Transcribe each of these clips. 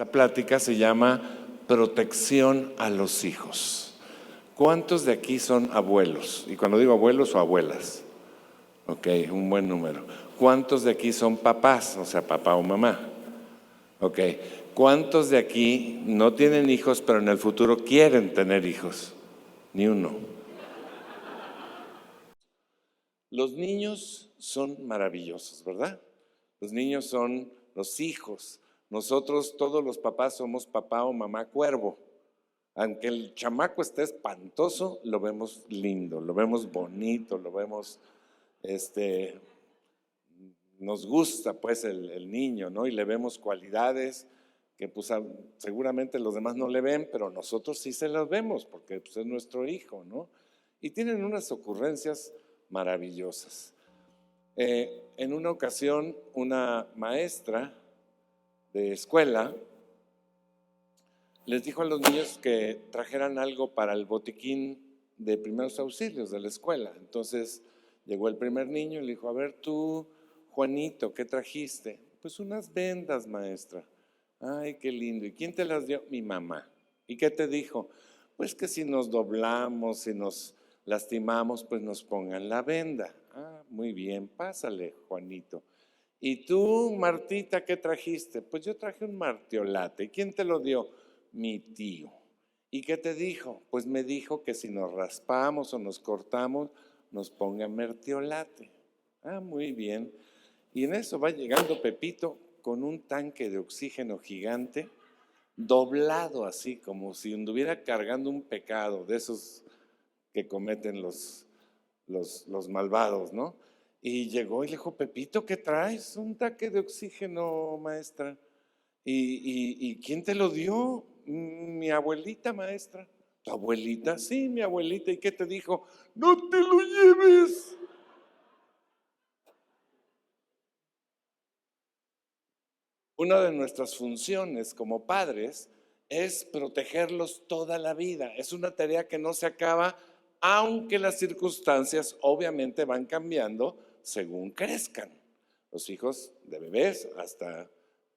esta plática se llama protección a los hijos. ¿Cuántos de aquí son abuelos? Y cuando digo abuelos o abuelas, ok, un buen número. ¿Cuántos de aquí son papás? O sea, papá o mamá. Ok. ¿Cuántos de aquí no tienen hijos, pero en el futuro quieren tener hijos? Ni uno. Los niños son maravillosos, ¿verdad? Los niños son los hijos. Nosotros, todos los papás, somos papá o mamá cuervo. Aunque el chamaco esté espantoso, lo vemos lindo, lo vemos bonito, lo vemos, nos gusta pues el niño, ¿no? Y le vemos cualidades que pues seguramente los demás no le ven, pero nosotros sí se las vemos porque pues, es nuestro hijo, ¿no? Y tienen unas ocurrencias maravillosas. En una ocasión, una maestra de escuela les dijo a los niños que trajeran algo para el botiquín de primeros auxilios de la escuela. Entonces llegó el primer niño y le dijo: a ver tú, Juanito, ¿qué trajiste? Pues unas vendas, maestra. Ay, qué lindo. ¿Y quién te las dio? Mi mamá. ¿Y qué te dijo? Pues que si nos doblamos, si nos lastimamos, pues nos pongan la venda. Ah, muy bien, pásale, Juanito. ¿Y tú, Martita, qué trajiste? Pues yo traje un martiolate. ¿Y quién te lo dio? Mi tío. ¿Y qué te dijo? Pues me dijo que si nos raspamos o nos cortamos, nos ponga mertiolate. Ah, muy bien. Y en eso va llegando Pepito con un tanque de oxígeno gigante, doblado así, como si anduviera cargando un pecado de esos que cometen los malvados, ¿no? Y llegó y le dijo: Pepito, ¿qué traes? Un tanque de oxígeno, maestra. ¿Y quién te lo dio? Mi abuelita, maestra. ¿Tu abuelita? Sí, mi abuelita. ¿Y qué te dijo? No te lo lleves. Una de nuestras funciones como padres es protegerlos toda la vida. Es una tarea que no se acaba, aunque las circunstancias obviamente van cambiando según crezcan. Los hijos de bebés hasta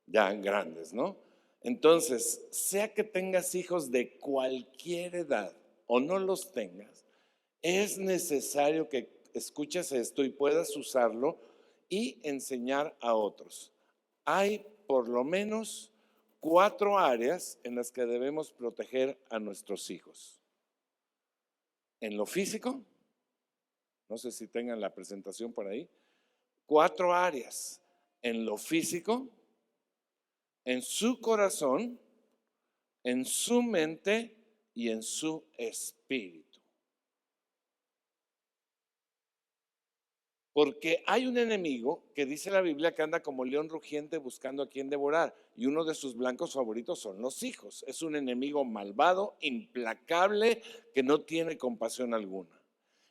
ya grandes, ¿no? Entonces, sea que tengas hijos de cualquier edad o no los tengas, es necesario que escuches esto y puedas usarlo y enseñar a otros. Hay por lo menos 4 áreas en las que debemos proteger a nuestros hijos. En lo físico, no sé si tengan la presentación por ahí, 4 áreas. En lo físico, en su corazón, en su mente y en su espíritu. Porque hay un enemigo que dice la Biblia que anda como león rugiente buscando a quien devorar. Y uno de sus blancos favoritos son los hijos. Es un enemigo malvado, implacable, que no tiene compasión alguna.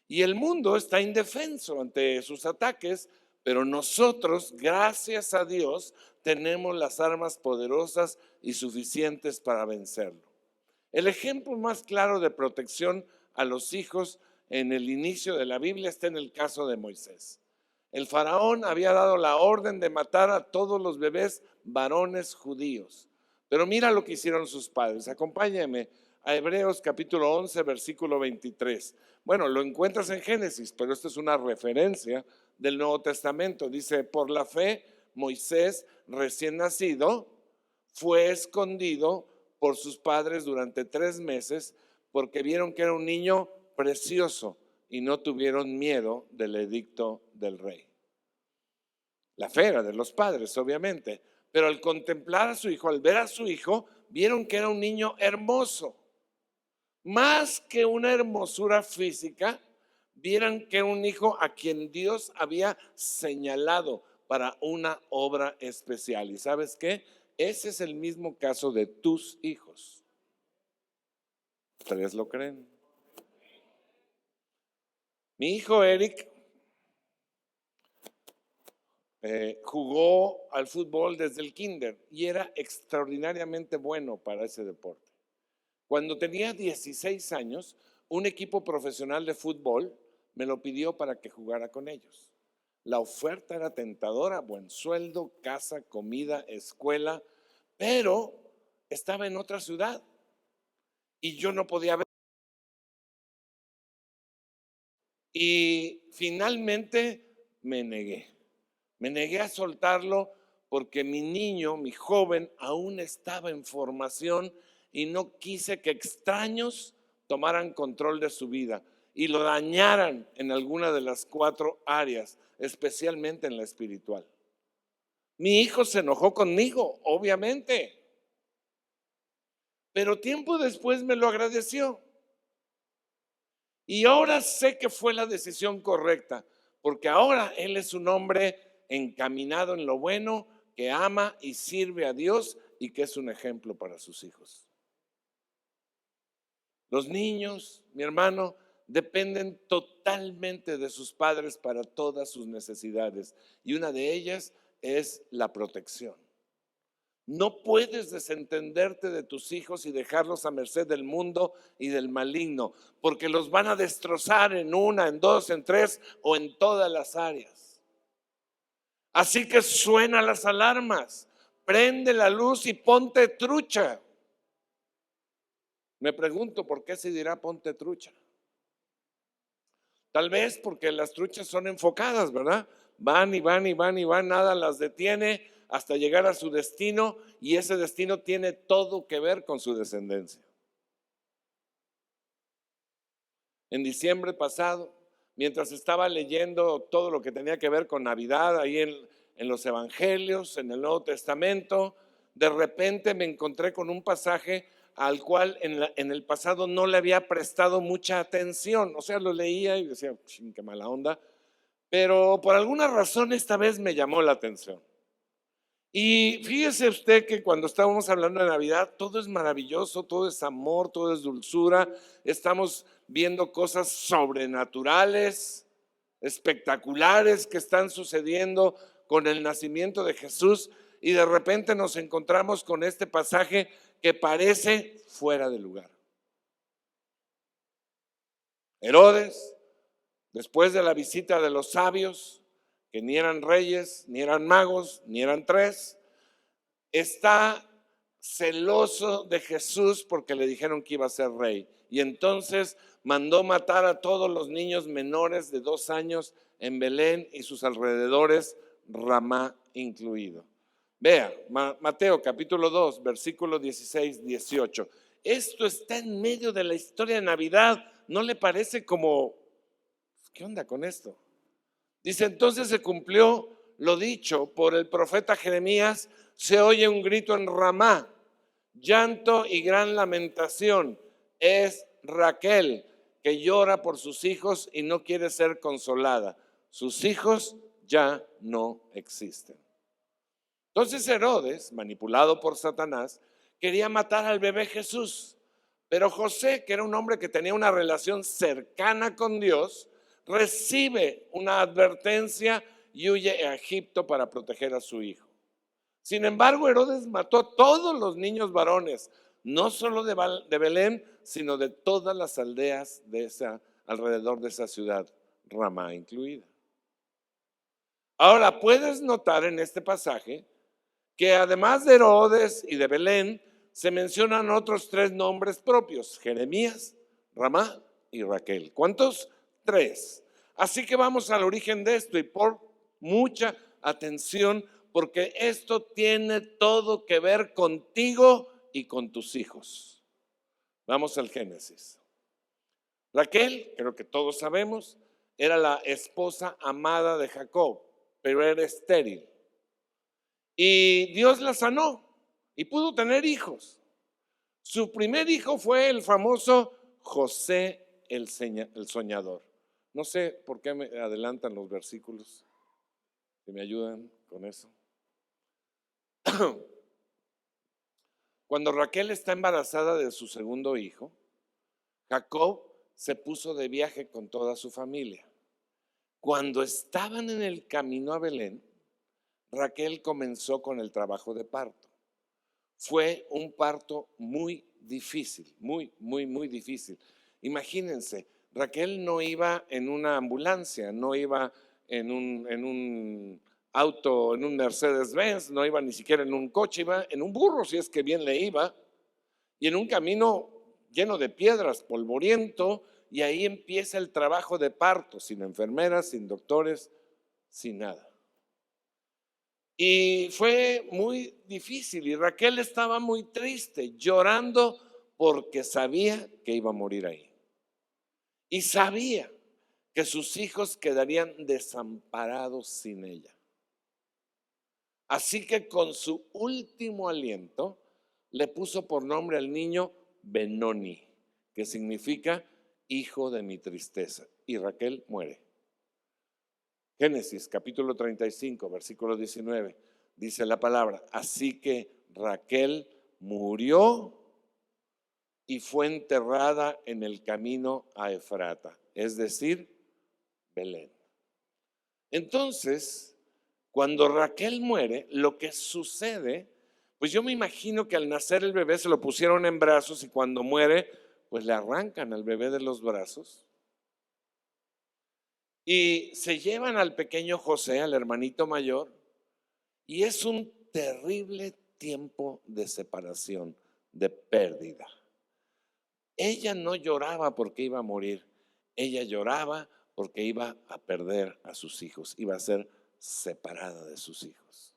Y el mundo está indefenso ante sus ataques, pero nosotros, gracias a Dios, tenemos las armas poderosas y suficientes para vencerlo. El ejemplo más claro de protección a los hijos en el inicio de la Biblia está en el caso de Moisés. El faraón había dado la orden de matar a todos los bebés varones judíos. Pero mira lo que hicieron sus padres. Acompáñame a Hebreos capítulo 11, versículo 23. Bueno, lo encuentras en Génesis, pero esto es una referencia del Nuevo Testamento. Dice: por la fe, Moisés, recién nacido, fue escondido por sus padres durante 3 meses porque vieron que era un niño precioso y no tuvieron miedo del edicto del rey. La fe era de los padres, obviamente, pero al contemplar a su hijo, al ver a su hijo, vieron que era un niño hermoso. Más que una hermosura física, vieron que era un hijo a quien Dios había señalado para una obra especial. ¿Y sabes qué? Ese es el mismo caso de tus hijos. ¿Ustedes lo creen? Mi hijo Eric jugó al fútbol desde el kinder y era extraordinariamente bueno para ese deporte. Cuando tenía 16 años, un equipo profesional de fútbol me lo pidió para que jugara con ellos. La oferta era tentadora: buen sueldo, casa, comida, escuela, pero estaba en otra ciudad y yo no podía ver. Y finalmente me negué. Me negué a soltarlo porque mi niño, mi joven, aún estaba en formación y no quise que extraños tomaran control de su vida y lo dañaran en alguna de las 4 áreas, especialmente en la espiritual. Mi hijo se enojó conmigo, obviamente, pero tiempo después me lo agradeció. Y ahora sé que fue la decisión correcta, porque ahora él es un hombre encaminado en lo bueno, que ama y sirve a Dios y que es un ejemplo para sus hijos. Los niños, mi hermano, dependen totalmente de sus padres para todas sus necesidades y una de ellas es la protección. No puedes desentenderte de tus hijos y dejarlos a merced del mundo y del maligno, porque los van a destrozar en una, en dos, en tres o en todas las áreas. Así que suena las alarmas, prende la luz y ponte trucha. Me pregunto por qué se dirá ponte trucha. Tal vez porque las truchas son enfocadas, ¿verdad? Van y van y van y van, nada las detiene hasta llegar a su destino y ese destino tiene todo que ver con su descendencia. En diciembre pasado, mientras estaba leyendo todo lo que tenía que ver con Navidad, ahí en los Evangelios, en el Nuevo Testamento, de repente me encontré con un pasaje al cual en el pasado no le había prestado mucha atención. O sea, lo leía y decía, qué mala onda. Pero por alguna razón esta vez me llamó la atención. Y fíjese usted que cuando estábamos hablando de Navidad, todo es maravilloso, todo es amor, todo es dulzura. Estamos viendo cosas sobrenaturales, espectaculares que están sucediendo con el nacimiento de Jesús. Y de repente nos encontramos con este pasaje que parece fuera de lugar. Herodes, después de la visita de los sabios, que ni eran reyes, ni eran magos, ni eran 3, está celoso de Jesús porque le dijeron que iba a ser rey. Y entonces mandó matar a todos los niños menores de 2 años en Belén y sus alrededores, Ramá incluido. Vea, Mateo capítulo 2, versículo 16, 18. Esto está en medio de la historia de Navidad. ¿No le parece como, qué onda con esto? Dice, entonces se cumplió lo dicho por el profeta Jeremías, se oye un grito en Ramá, llanto y gran lamentación. Es Raquel que llora por sus hijos y no quiere ser consolada. Sus hijos ya no existen. Entonces Herodes, manipulado por Satanás, quería matar al bebé Jesús. Pero José, que era un hombre que tenía una relación cercana con Dios, recibe una advertencia y huye a Egipto para proteger a su hijo. Sin embargo, Herodes mató a todos los niños varones, no solo de Belén, sino de todas las aldeas alrededor de esa ciudad, Ramá incluida. Ahora, puedes notar en este pasaje que además de Herodes y de Belén, se mencionan otros 3 nombres propios: Jeremías, Ramá y Raquel. ¿Cuántos? 3. Así que vamos al origen de esto y por mucha atención, porque esto tiene todo que ver contigo y con tus hijos. Vamos al Génesis. Raquel, creo que todos sabemos, era la esposa amada de Jacob, pero era estéril. Y Dios la sanó y pudo tener hijos. Su primer hijo fue el famoso José el soñador. No sé por qué me adelantan los versículos, que me ayudan con eso. Cuando Raquel está embarazada de su segundo hijo, Jacob se puso de viaje con toda su familia. Cuando estaban en el camino a Belén, Raquel comenzó con el trabajo de parto. Fue un parto muy difícil, muy difícil. Imagínense, Raquel no iba en una ambulancia, no iba en un auto, en un Mercedes-Benz, no iba ni siquiera en un coche, iba en un burro, si es que bien le iba, y en un camino lleno de piedras, polvoriento, y ahí empieza el trabajo de parto, sin enfermeras, sin doctores, sin nada. Y fue muy difícil, y Raquel estaba muy triste, llorando porque sabía que iba a morir ahí. Y sabía que sus hijos quedarían desamparados sin ella. Así que con su último aliento le puso por nombre al niño Benoni, que significa hijo de mi tristeza. Y Raquel muere. Génesis capítulo 35, versículo 19, dice la palabra: así que Raquel murió y fue enterrada en el camino a Efrata, es decir, Belén. Entonces, cuando Raquel muere, lo que sucede, pues yo me imagino que al nacer el bebé se lo pusieron en brazos y cuando muere, pues le arrancan al bebé de los brazos y se llevan al pequeño José, al hermanito mayor, y es un terrible tiempo de separación, de pérdida. Ella no lloraba porque iba a morir, ella lloraba porque iba a perder a sus hijos, iba a ser separada de sus hijos.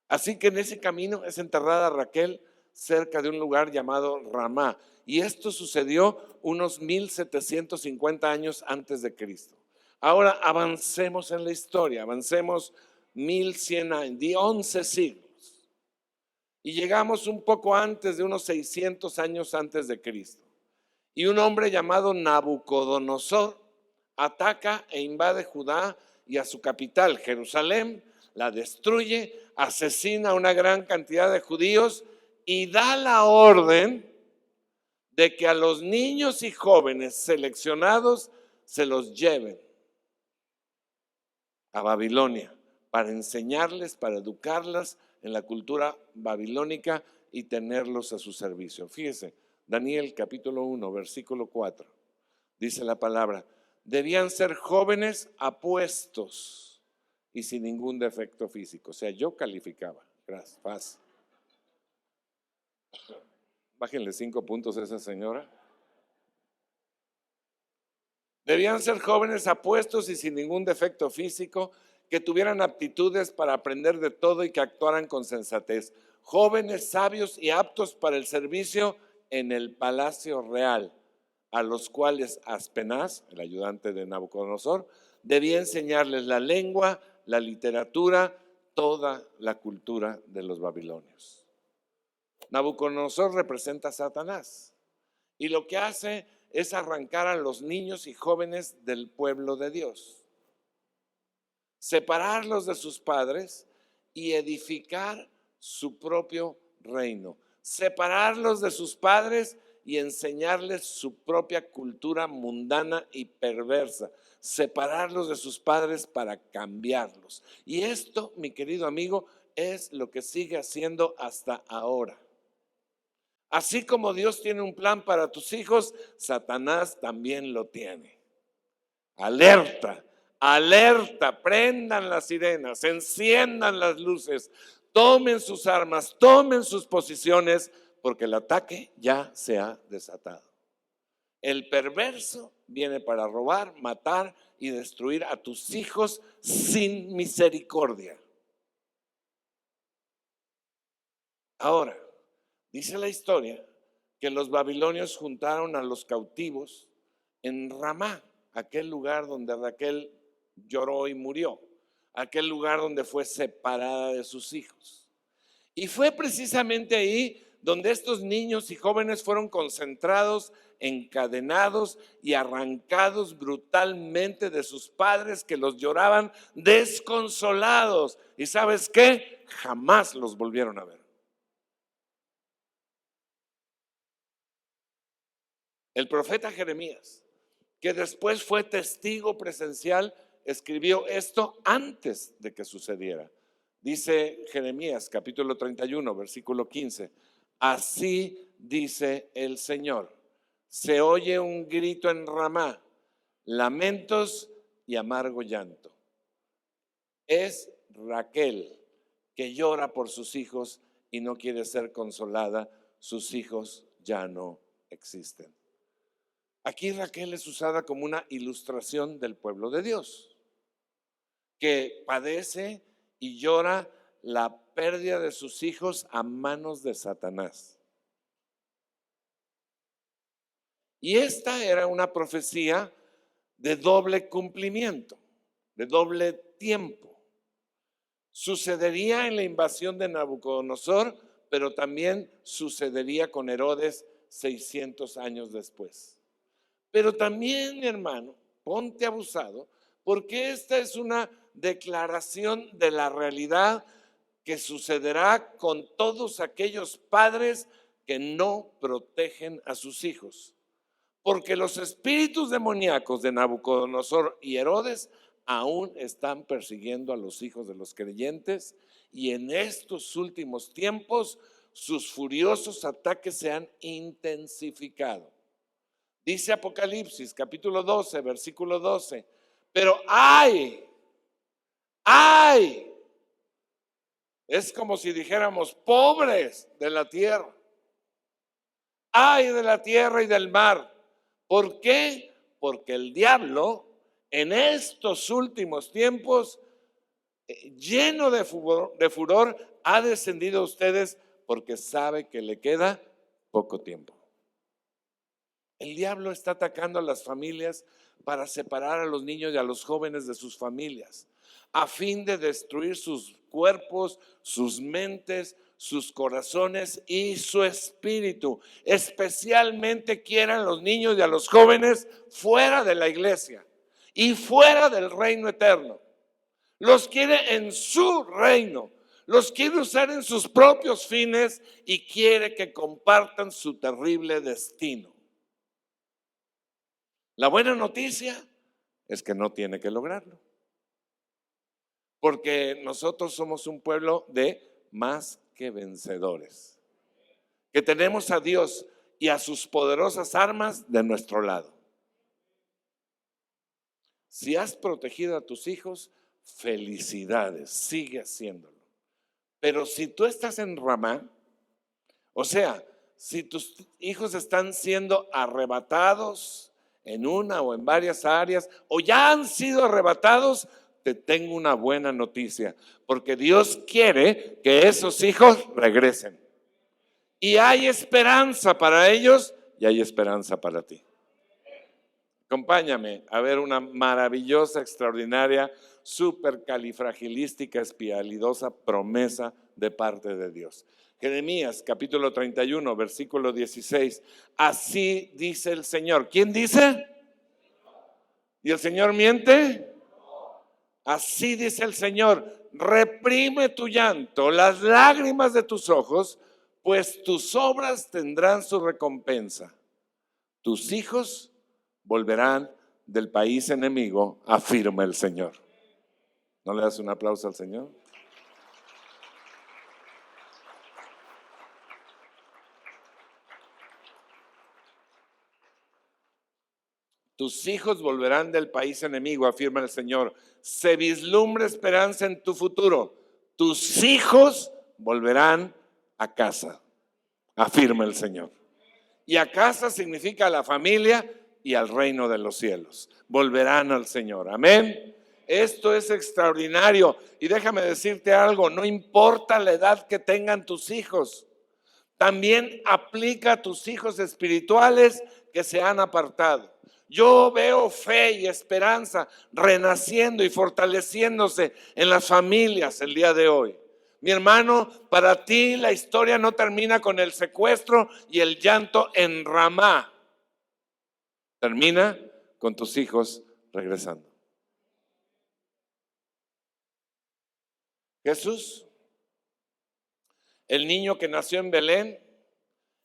Así que en ese camino es enterrada Raquel cerca de un lugar llamado Ramá. Y esto sucedió unos 1750 años antes de Cristo. Ahora avancemos en la historia, avancemos 1100 años, de 11 siglos. Y llegamos un poco antes de unos 600 años antes de Cristo. Y un hombre llamado Nabucodonosor ataca e invade Judá y a su capital, Jerusalén, la destruye, asesina a una gran cantidad de judíos y da la orden de que a los niños y jóvenes seleccionados se los lleven a Babilonia para enseñarles, para educarlas en la cultura babilónica y tenerlos a su servicio. Fíjese, Daniel capítulo 1, versículo 4, dice la palabra: debían ser jóvenes apuestos y sin ningún defecto físico. O sea, yo calificaba. Gracias, paz. Bájenle 5 puntos a esa señora. Debían ser jóvenes apuestos y sin ningún defecto físico, que tuvieran aptitudes para aprender de todo y que actuaran con sensatez. Jóvenes sabios y aptos para el servicio en el palacio real, a los cuales Aspenaz, el ayudante de Nabucodonosor, debía enseñarles la lengua, la literatura, toda la cultura de los babilonios. Nabucodonosor representa a Satanás y lo que hace es arrancar a los niños y jóvenes del pueblo de Dios, separarlos de sus padres y edificar su propio reino, separarlos de sus padres y enseñarles su propia cultura mundana y perversa, separarlos de sus padres para cambiarlos. Y esto, mi querido amigo, es lo que sigue haciendo hasta ahora. Así como Dios tiene un plan para tus hijos, Satanás también lo tiene. Alerta, alerta, prendan las sirenas, enciendan las luces, tomen sus armas, tomen sus posiciones, porque el ataque ya se ha desatado. El perverso viene para robar, matar y destruir a tus hijos sin misericordia. Ahora, dice la historia que los babilonios juntaron a los cautivos en Ramá, aquel lugar donde Raquel lloró y murió, aquel lugar donde fue separada de sus hijos. Y fue precisamente ahí donde estos niños y jóvenes fueron concentrados, encadenados y arrancados brutalmente de sus padres, que los lloraban desconsolados. ¿Y sabes qué? Jamás los volvieron a ver. El profeta Jeremías, que después fue testigo presencial, escribió esto antes de que sucediera. Dice Jeremías capítulo 31, versículo 15: así dice el Señor, se oye un grito en Ramá, lamentos y amargo llanto. Es Raquel, que llora por sus hijos y no quiere ser consolada. Sus hijos ya no existen. Aquí Raquel es usada como una ilustración del pueblo de Dios, que padece y llora la pérdida de sus hijos a manos de Satanás. Y esta era una profecía de doble cumplimiento, de doble tiempo. Sucedería en la invasión de Nabucodonosor, pero también sucedería con Herodes 600 años después. Pero también, mi hermano, ponte abusado, porque esta es una declaración de la realidad que sucederá con todos aquellos padres que no protegen a sus hijos. Porque los espíritus demoníacos de Nabucodonosor y Herodes aún están persiguiendo a los hijos de los creyentes, y en estos últimos tiempos sus furiosos ataques se han intensificado. Dice Apocalipsis capítulo 12, versículo 12, pero ¡ay! Es como si dijéramos pobres de la tierra. ¡Ay de la tierra y del mar! ¿Por qué? Porque el diablo en estos últimos tiempos, lleno de furor, ha descendido a ustedes porque sabe que le queda poco tiempo. El diablo está atacando a las familias para separar a los niños y a los jóvenes de sus familias, a fin de destruir sus cuerpos, sus mentes, sus corazones y su espíritu. Especialmente quieren a los niños y a los jóvenes fuera de la iglesia y fuera del reino eterno. Los quiere en su reino, los quiere usar en sus propios fines y quiere que compartan su terrible destino. La buena noticia es que no tiene que lograrlo, porque nosotros somos un pueblo de más que vencedores, que tenemos a Dios y a sus poderosas armas de nuestro lado. Si has protegido a tus hijos, felicidades, sigue haciéndolo. Pero si tú estás en Ramá, o sea, si tus hijos están siendo arrebatados en una o en varias áreas, o ya han sido arrebatados, te tengo una buena noticia, porque Dios quiere que esos hijos regresen. Y hay esperanza para ellos y hay esperanza para ti. Acompáñame a ver una maravillosa, extraordinaria, supercalifragilística, espialidosa promesa de parte de Dios. Jeremías capítulo 31, versículo 16. Así dice el Señor. ¿Quién dice? ¿Y el Señor miente? Así dice el Señor. Reprime tu llanto, las lágrimas de tus ojos, pues tus obras tendrán su recompensa. Tus hijos volverán del país enemigo, afirma el Señor. ¿No le das un aplauso al Señor? Tus hijos volverán del país enemigo, afirma el Señor. Se vislumbra esperanza en tu futuro. Tus hijos volverán a casa, afirma el Señor. Y a casa significa a la familia y al reino de los cielos. Volverán al Señor. Amén. Esto es extraordinario. Y déjame decirte algo, no importa la edad que tengan tus hijos, también aplica a tus hijos espirituales que se han apartado. Yo veo fe y esperanza renaciendo y fortaleciéndose en las familias el día de hoy. Mi hermano, para ti la historia no termina con el secuestro y el llanto en Ramá. Termina con tus hijos regresando. Jesús, el niño que nació en Belén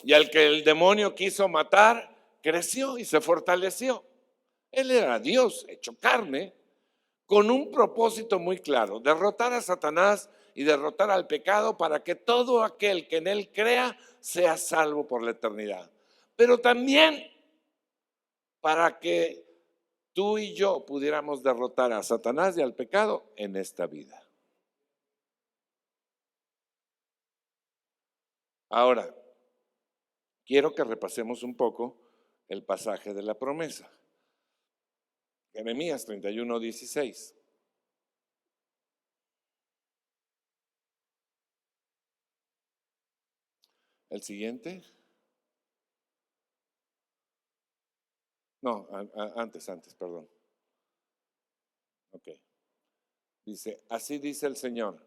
y al que el demonio quiso matar, creció y se fortaleció. Él era Dios hecho carne, con un propósito muy claro: derrotar a Satanás y derrotar al pecado para que todo aquel que en él crea sea salvo por la eternidad. Pero también para que tú y yo pudiéramos derrotar a Satanás y al pecado en esta vida. Ahora, quiero que repasemos un poco el pasaje de la promesa. Jeremías 31:16. El siguiente. No, antes, perdón. Ok. Dice, así dice el Señor.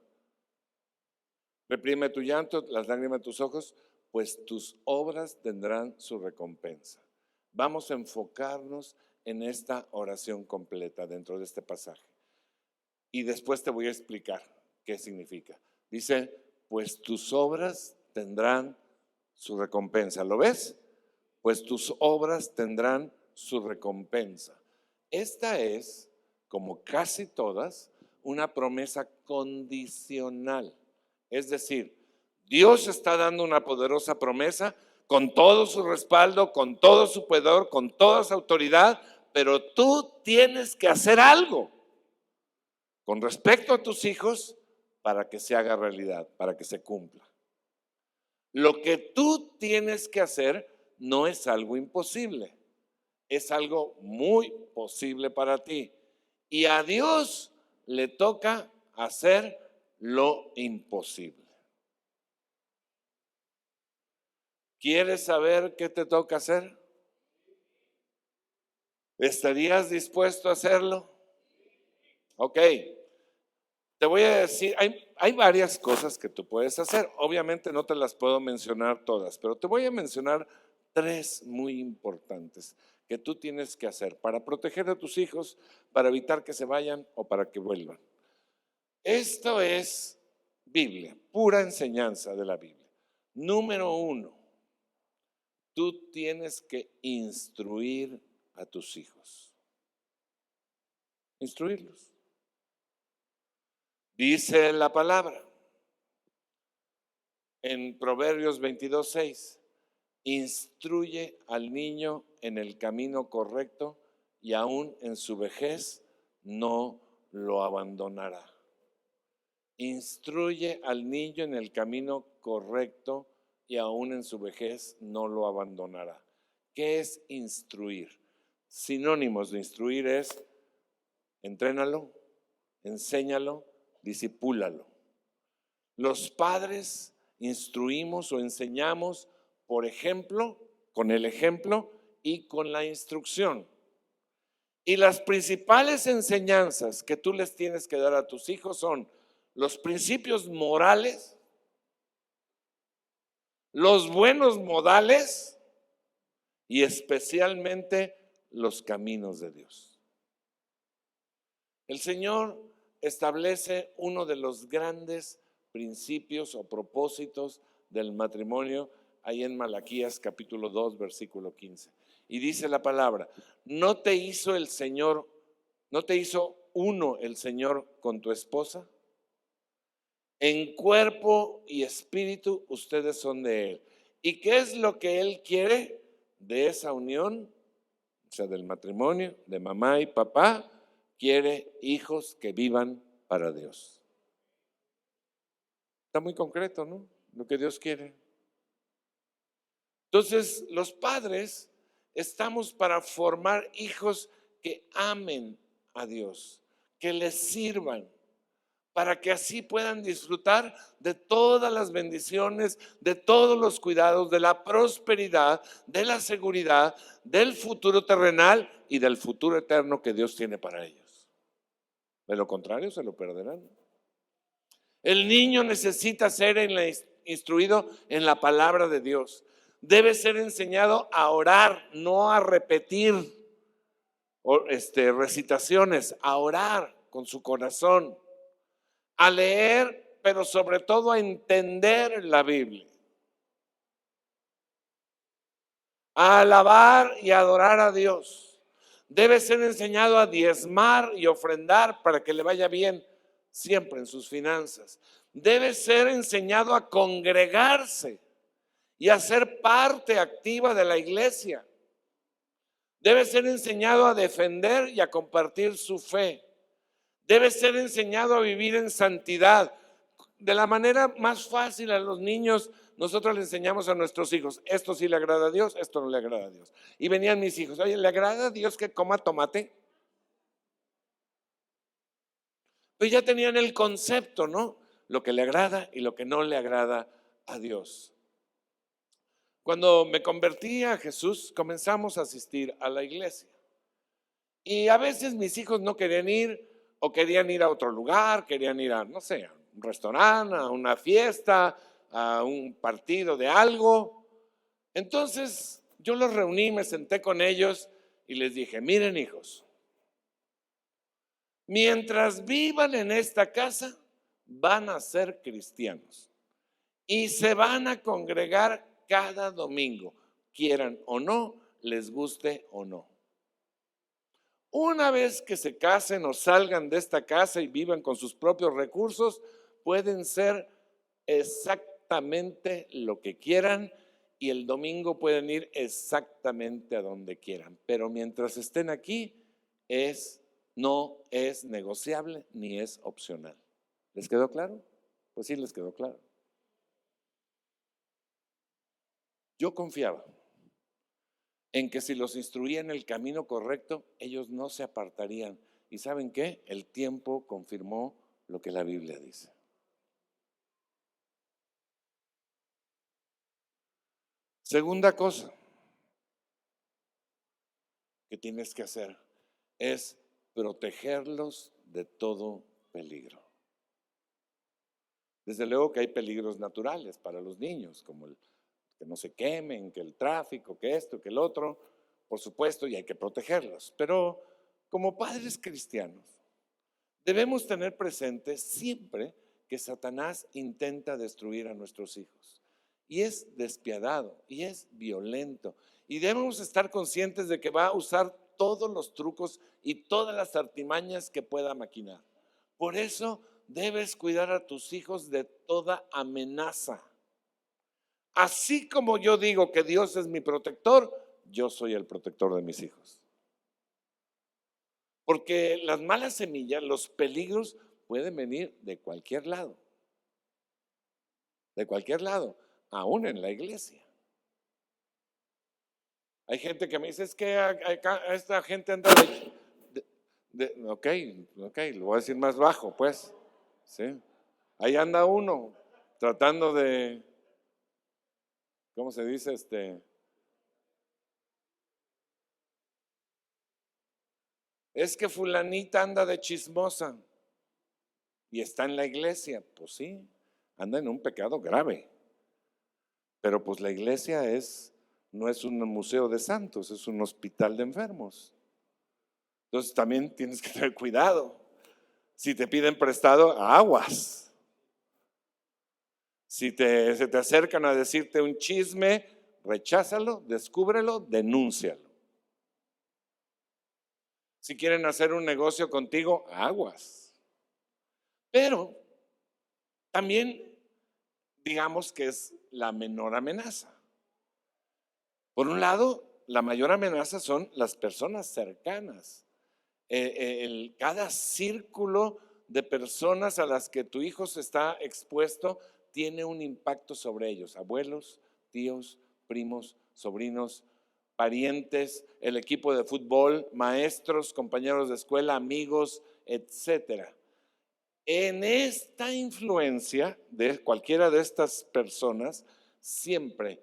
Reprime tu llanto, las lágrimas de tus ojos, pues tus obras tendrán su recompensa. Vamos a enfocarnos en esta oración completa dentro de este pasaje. Y después te voy a explicar qué significa. Dice, pues tus obras tendrán su recompensa. ¿Lo ves? Pues tus obras tendrán su recompensa. Esta es, como casi todas, una promesa condicional. Es decir, Dios está dando una poderosa promesa con todo su respaldo, con todo su poder, con toda su autoridad, pero tú tienes que hacer algo con respecto a tus hijos para que se haga realidad, para que se cumpla. Lo que tú tienes que hacer no es algo imposible, es algo muy posible para ti. Y a Dios le toca hacer lo imposible. ¿Quieres saber qué te toca hacer? ¿Estarías dispuesto a hacerlo? Ok. Te voy a decir, hay varias cosas que tú puedes hacer. Obviamente no te las puedo mencionar todas, pero te voy a mencionar 3 muy importantes que tú tienes que hacer para proteger a tus hijos, para evitar que se vayan o para que vuelvan. Esto es Biblia, pura enseñanza de la Biblia. Número 1, tú tienes que instruir a tus hijos. Instruirlos. Dice la palabra en Proverbios 22:6, instruye al niño en el camino correcto y aún en su vejez no lo abandonará. Instruye al niño en el camino correcto y aún en su vejez no lo abandonará. ¿Qué es instruir? Sinónimos de instruir es entrénalo, enséñalo, discipúlalo. Los padres instruimos o enseñamos, por ejemplo, con el ejemplo y con la instrucción. Y las principales enseñanzas que tú les tienes que dar a tus hijos son los principios morales, los buenos modales y especialmente los caminos de Dios. El Señor establece uno de los grandes principios o propósitos del matrimonio ahí en Malaquías capítulo 2 versículo 15. Y dice la palabra, ¿no te hizo el Señor, no te hizo uno el Señor con tu esposa? En cuerpo y espíritu ustedes son de Él. ¿Y qué es lo que Él quiere de esa unión? O sea, del matrimonio, de mamá y papá, quiere hijos que vivan para Dios. Está muy concreto, ¿no? Lo que Dios quiere. Entonces, los padres estamos para formar hijos que amen a Dios, que les sirvan, para que así puedan disfrutar de todas las bendiciones, de todos los cuidados, de la prosperidad, de la seguridad, del futuro terrenal y del futuro eterno que Dios tiene para ellos. De lo contrario, se lo perderán. El niño necesita ser instruido en la palabra de Dios. Debe ser enseñado a orar, no a repetir recitaciones, a orar con su corazón, a leer, pero sobre todo a entender la Biblia, a alabar y adorar a Dios. Debe ser enseñado a diezmar y ofrendar para que le vaya bien siempre en sus finanzas. Debe ser enseñado a congregarse y a ser parte activa de la iglesia. Debe ser enseñado a defender y a compartir su fe. Debe ser enseñado a vivir en santidad. de la manera más fácil a los niños, nosotros le enseñamos a nuestros hijos, esto sí le agrada a Dios, esto no le agrada a Dios. Y venían mis hijos, oye, ¿le agrada a Dios que coma tomate? Pues ya tenían el concepto, ¿no? Lo que le agrada y lo que no le agrada a Dios. Cuando me convertí a Jesús, comenzamos a asistir a la iglesia. Y a veces mis hijos no querían ir o querían ir a otro lugar, querían ir a, no sé, a un restaurante, a una fiesta, a un partido de algo. Entonces yo los reuní, me senté con ellos y les dije, miren hijos, mientras vivan en esta casa, van a ser cristianos y se van a congregar cada domingo, quieran o no, les guste o no. Una vez que se casen o salgan de esta casa y vivan con sus propios recursos, pueden ser exactamente lo que quieran y el domingo pueden ir exactamente a donde quieran. Pero mientras estén aquí, no es negociable ni es opcional. ¿Les quedó claro? Pues sí, les quedó claro. Yo confiaba en que si los instruía en el camino correcto, ellos no se apartarían. ¿Y saben qué? El tiempo confirmó lo que la Biblia dice. Segunda cosa que tienes que hacer es protegerlos de todo peligro. Desde luego que hay peligros naturales para los niños, como el que no se quemen, que el tráfico, que esto, que el otro, por supuesto, y hay que protegerlos. Pero como padres cristianos, debemos tener presente siempre que Satanás intenta destruir a nuestros hijos. Y es despiadado, y es violento. Y debemos estar conscientes de que va a usar todos los trucos y todas las artimañas que pueda maquinar. Por eso debes cuidar a tus hijos de toda amenaza. Así como yo digo que Dios es mi protector, yo soy el protector de mis hijos. Porque las malas semillas, los peligros pueden venir de cualquier lado, aún en la iglesia. Hay gente que me dice, es que esta gente anda ok, lo voy a decir más bajo, pues, ¿sí? Ahí anda uno tratando de, ¿cómo se dice? Es que fulanita anda de chismosa y está en la iglesia. Pues sí, anda en un pecado grave. Pero pues la iglesia no es un museo de santos, es un hospital de enfermos. Entonces también tienes que tener cuidado. Si te piden prestado, aguas. Si se te acercan a decirte un chisme, recházalo, descúbrelo, denúncialo. Si quieren hacer un negocio contigo, aguas. Pero también digamos que es la menor amenaza. Por un lado, la mayor amenaza son las personas cercanas. Cada círculo de personas a las que tu hijo se está expuesto tiene un impacto sobre ellos, abuelos, tíos, primos, sobrinos, parientes, el equipo de fútbol, maestros, compañeros de escuela, amigos, etcétera. En esta influencia de cualquiera de estas personas, siempre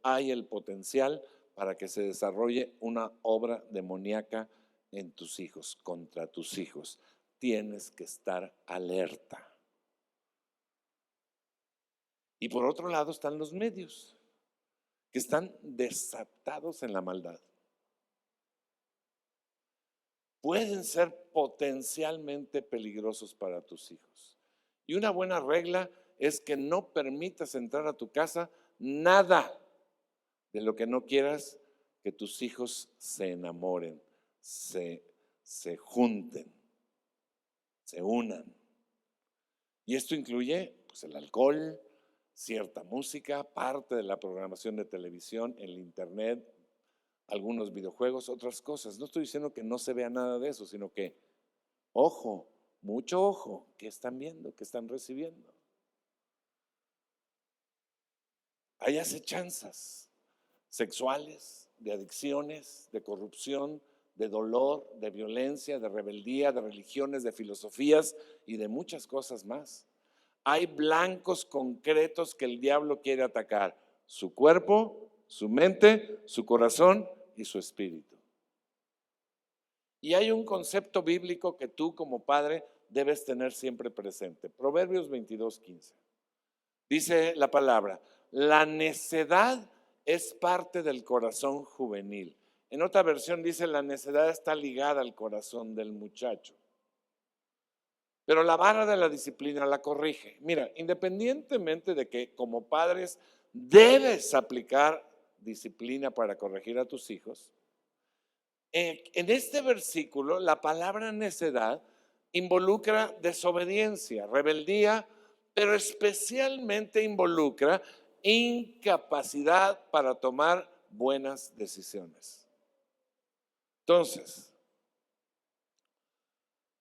hay el potencial para que se desarrolle una obra demoníaca en tus hijos, contra tus hijos. Tienes que estar alerta. Y por otro lado están los medios, que están desatados en la maldad. Pueden ser potencialmente peligrosos para tus hijos. Y una buena regla es que no permitas entrar a tu casa nada de lo que no quieras que tus hijos se enamoren, se junten, se unan. Y esto incluye pues, el alcohol, cierta música, parte de la programación de televisión, el internet, algunos videojuegos, otras cosas. No estoy diciendo que no se vea nada de eso, sino que, ojo, Mucho ojo, ¿qué están viendo? ¿Qué están recibiendo? Hay acechanzas sexuales, de adicciones, de corrupción, de dolor, de violencia, de rebeldía, de religiones, de filosofías y de muchas cosas más. Hay blancos concretos que el diablo quiere atacar: su cuerpo, su mente, su corazón y su espíritu. Y hay un concepto bíblico que tú como padre debes tener siempre presente. Proverbios 22:15. Dice la palabra: la necedad es parte del corazón juvenil. En otra versión dice: la necedad está ligada al corazón del muchacho. Pero la vara de la disciplina la corrige. Mira, independientemente de que como padres debes aplicar disciplina para corregir a tus hijos, en este versículo la palabra necedad involucra desobediencia, rebeldía, pero especialmente involucra incapacidad para tomar buenas decisiones. Entonces,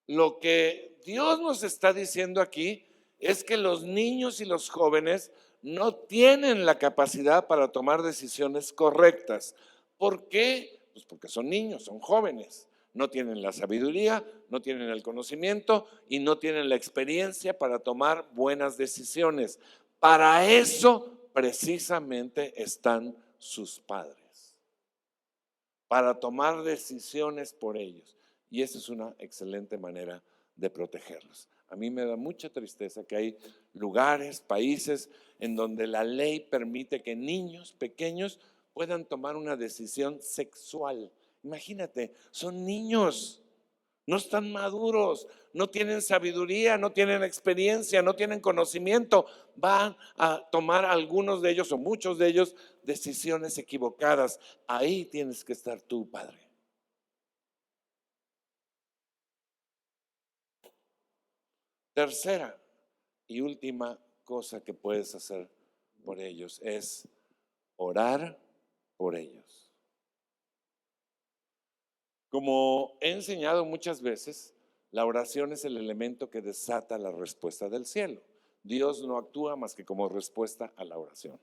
lo que Dios nos está diciendo aquí es que los niños y los jóvenes no tienen la capacidad para tomar decisiones correctas. ¿Por qué? Pues porque son niños, son jóvenes. No tienen la sabiduría, no tienen el conocimiento y no tienen la experiencia para tomar buenas decisiones. Para eso precisamente están sus padres, para tomar decisiones por ellos. Y esa es una excelente manera de protegerlos. A mí me da mucha tristeza que hay lugares, países en donde la ley permite que niños pequeños puedan tomar una decisión sexual. Imagínate, son niños, no están maduros, no tienen sabiduría, no tienen experiencia, no tienen conocimiento. Van a tomar algunos de ellos o muchos de ellos decisiones equivocadas. Ahí tienes que estar tú, padre. Tercera y última cosa que puedes hacer por ellos es orar por ellos. Como he enseñado muchas veces, la oración es el elemento que desata la respuesta del cielo. Dios no actúa más que como respuesta a la oración.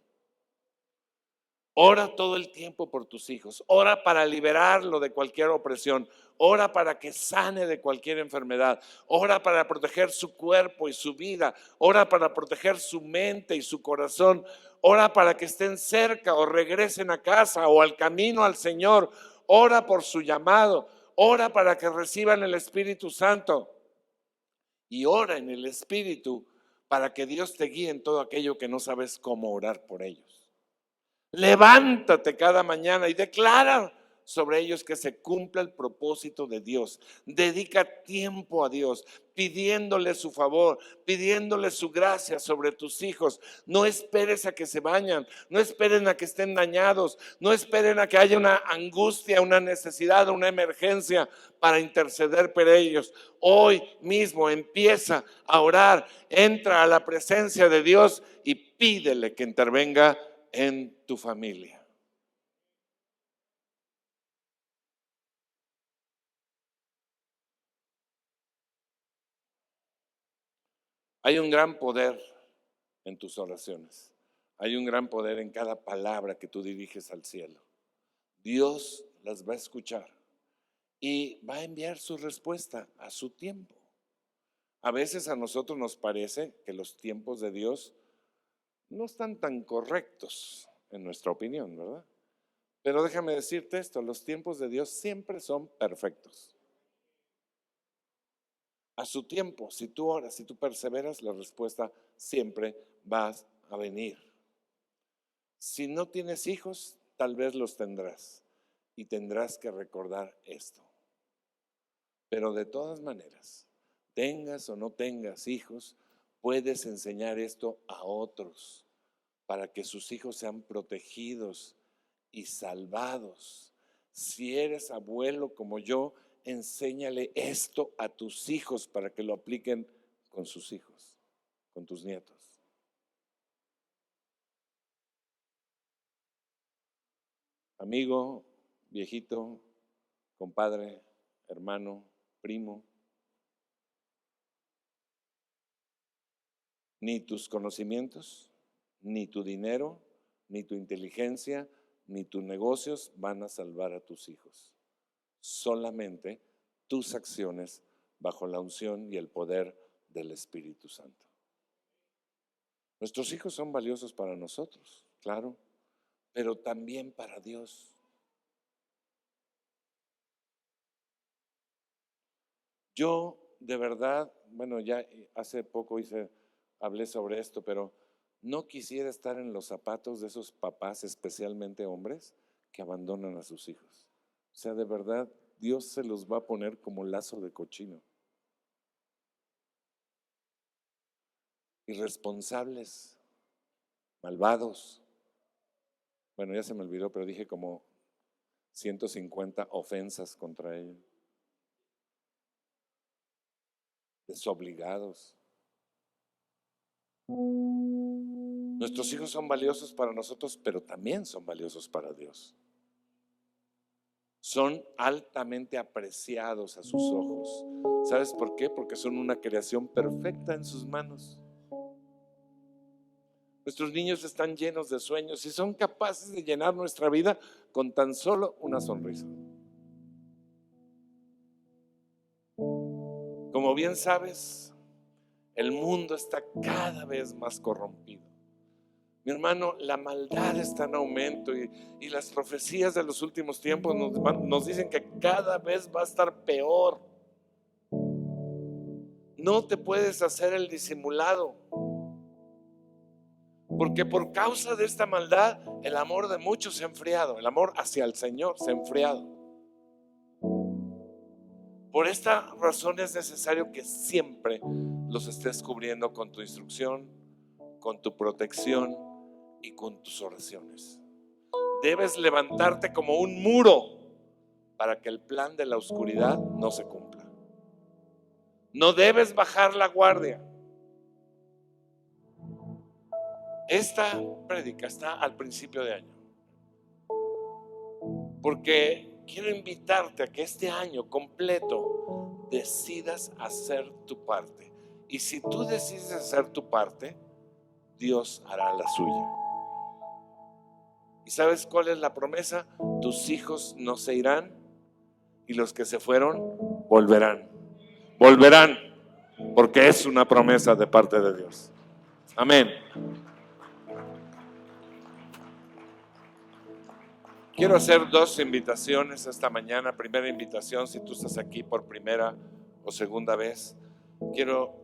Ora todo el tiempo por tus hijos. Ora para liberarlo de cualquier opresión. Ora para que sane de cualquier enfermedad. Ora para proteger su cuerpo y su vida. Ora para proteger su mente y su corazón. Ora para que estén cerca o regresen a casa o al camino al Señor. Ora por su llamado. Ora para que reciban el Espíritu Santo. Y ora en el Espíritu para que Dios te guíe en todo aquello que no sabes cómo orar por ellos. Levántate cada mañana y declara sobre ellos que se cumpla el propósito de Dios. Dedica tiempo a Dios, pidiéndole su favor, pidiéndole su gracia sobre tus hijos. No esperes a que se bañen, no esperen a que estén dañados, no esperen a que haya una angustia, una necesidad, una emergencia para interceder por ellos. Hoy mismo empieza a orar, entra a la presencia de Dios y pídele que intervenga en tu familia. Hay un gran poder en tus oraciones. Hay un gran poder en cada palabra que tú diriges al cielo. Dios las va a escuchar y va a enviar su respuesta a su tiempo. A veces a nosotros nos parece que los tiempos de Dios no están tan correctos en nuestra opinión, ¿verdad? Pero déjame decirte esto: los tiempos de Dios siempre son perfectos. A su tiempo, si tú oras, si tú perseveras, la respuesta siempre va a venir. Si no tienes hijos, tal vez los tendrás y tendrás que recordar esto. Pero de todas maneras, tengas o no tengas hijos, puedes enseñar esto a otros para que sus hijos sean protegidos y salvados. Si eres abuelo como yo, enséñale esto a tus hijos para que lo apliquen con sus hijos, con tus nietos. Amigo, viejito, compadre, hermano, primo, Ni tus conocimientos, ni tu dinero, ni tu inteligencia, ni tus negocios van a salvar a tus hijos. Solamente tus acciones bajo la unción y el poder del Espíritu Santo. Nuestros hijos son valiosos para nosotros, claro, pero también para Dios. Yo de verdad, bueno, ya hace poco hablé sobre esto, pero no quisiera estar en los zapatos de esos papás, especialmente hombres, que abandonan a sus hijos. O sea, de verdad, Dios se los va a poner como lazo de cochino. Irresponsables, malvados. Bueno, ya se me olvidó, pero dije como 150 ofensas contra ellos. Desobligados. Nuestros hijos son valiosos para nosotros, pero también son valiosos para Dios. Son altamente apreciados a sus ojos. ¿Sabes por qué? Porque son una creación perfecta en sus manos. Nuestros niños están llenos de sueños y son capaces de llenar nuestra vida con tan solo una sonrisa. Como bien sabes, el mundo está cada vez más corrompido. Mi hermano, la maldad está en aumento y las profecías de los últimos tiempos nos dicen que cada vez va a estar peor. No te puedes hacer el disimulado, porque por causa de esta maldad el amor de muchos se ha enfriado, el amor hacia el Señor se ha enfriado. Por esta razón es necesario que siempre los estés cubriendo con tu instrucción, con tu protección y con tus oraciones. Debes levantarte como un muro para que el plan de la oscuridad no se cumpla. No debes bajar la guardia. Esta prédica está al principio de año, porque quiero invitarte a que este año completo decidas hacer tu parte. Y si tú decides hacer tu parte, Dios hará la suya. ¿Y sabes cuál es la promesa? Tus hijos no se irán y los que se fueron volverán. Volverán, porque es una promesa de parte de Dios. Amén. Quiero hacer dos invitaciones esta mañana. Primera invitación, si tú estás aquí por primera o segunda vez, quiero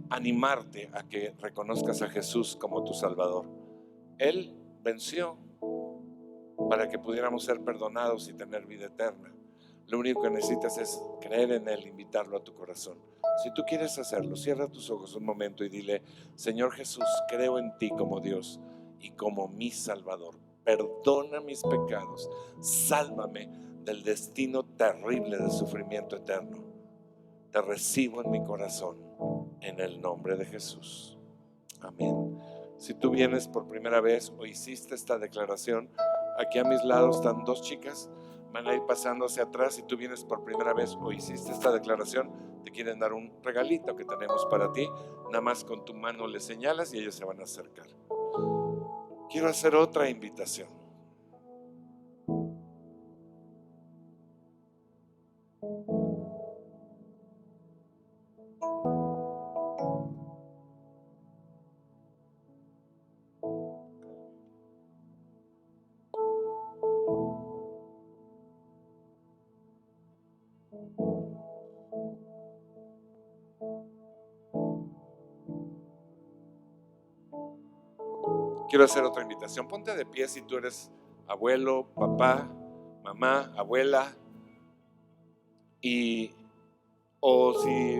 animarte a que reconozcas a Jesús como tu Salvador. Él venció para que pudiéramos ser perdonados y tener vida eterna. Lo único que necesitas es creer en Él, invitarlo a tu corazón. Si tú quieres hacerlo, cierra tus ojos un momento y dile: Señor Jesús, creo en ti como Dios y como mi Salvador. Perdona mis pecados, sálvame del destino terrible de sufrimiento eterno. Te recibo en mi corazón, en el nombre de Jesús. Amén. Si tú vienes por primera vez o hiciste esta declaración, aquí a mis lados están dos chicas, van a ir pasando hacia atrás. Si tú vienes por primera vez o hiciste esta declaración, te quieren dar un regalito que tenemos para ti. Nada más con tu mano le señalas y ellos se van a acercar. Quiero hacer otra invitación. Quiero hacer otra invitación. Ponte de pie si tú eres abuelo, papá, mamá, abuela, o si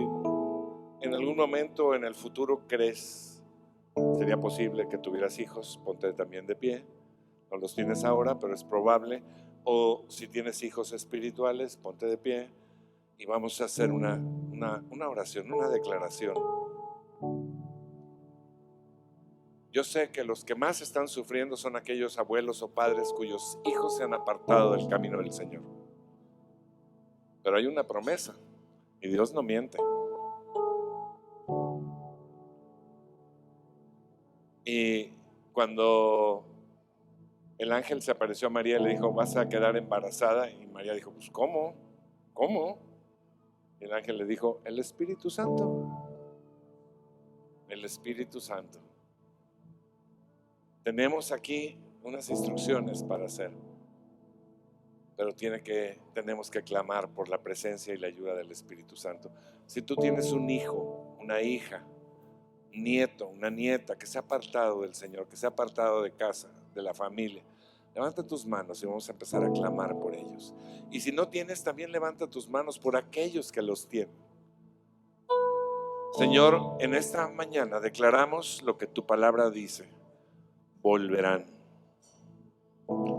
en algún momento en el futuro crees sería posible que tuvieras hijos, ponte también de pie. No los tienes ahora, pero es probable. O si tienes hijos espirituales, ponte de pie y vamos a hacer una oración, una declaración. Yo sé que los que más están sufriendo son aquellos abuelos o padres cuyos hijos se han apartado del camino del Señor. Pero hay una promesa y Dios no miente. Y cuando el ángel se apareció a María y le dijo, vas a quedar embarazada, y María dijo, pues ¿cómo? ¿Cómo? Y el ángel le dijo, el Espíritu Santo. El Espíritu Santo. Tenemos aquí unas instrucciones para hacer, pero tenemos que clamar por la presencia y la ayuda del Espíritu Santo. Si tú tienes un hijo, una hija, un nieto, una nieta que se ha apartado del Señor, que se ha apartado de casa, de la familia, levanta tus manos y vamos a empezar a clamar por ellos. Y si no tienes, también levanta tus manos por aquellos que los tienen. Señor, en esta mañana declaramos lo que tu palabra dice: volverán.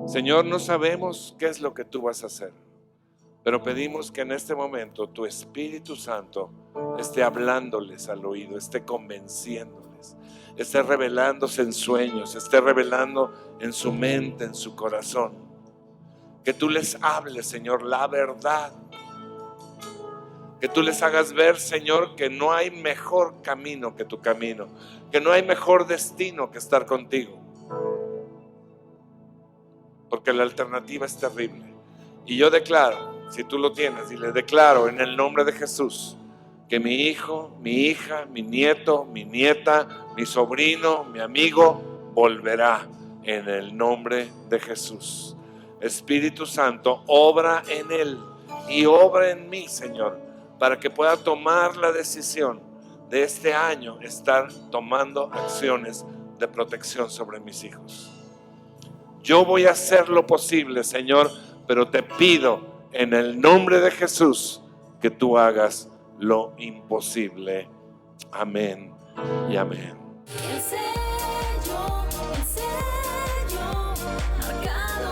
Señor, no sabemos qué es lo que tú vas a hacer, pero pedimos que en este momento tu Espíritu Santo esté hablándoles al oído, esté convenciéndoles, esté revelándose en sueños, esté revelando en su mente, en su corazón. Que tú les hables, Señor, la verdad. Que tú les hagas ver, Señor, que no hay mejor camino que tu camino, que no hay mejor destino que estar contigo, porque la alternativa es terrible. Y yo declaro, si tú lo tienes, y le declaro en el nombre de Jesús, que mi hijo, mi hija, mi nieto, mi nieta, mi sobrino, mi amigo, volverá en el nombre de Jesús. Espíritu Santo, obra en él y obra en mí, Señor, para que pueda tomar la decisión de este año estar tomando acciones de protección sobre mis hijos. Yo voy a hacer lo posible, Señor, pero te pido en el nombre de Jesús que tú hagas lo imposible. Amén y amén. El sello marcado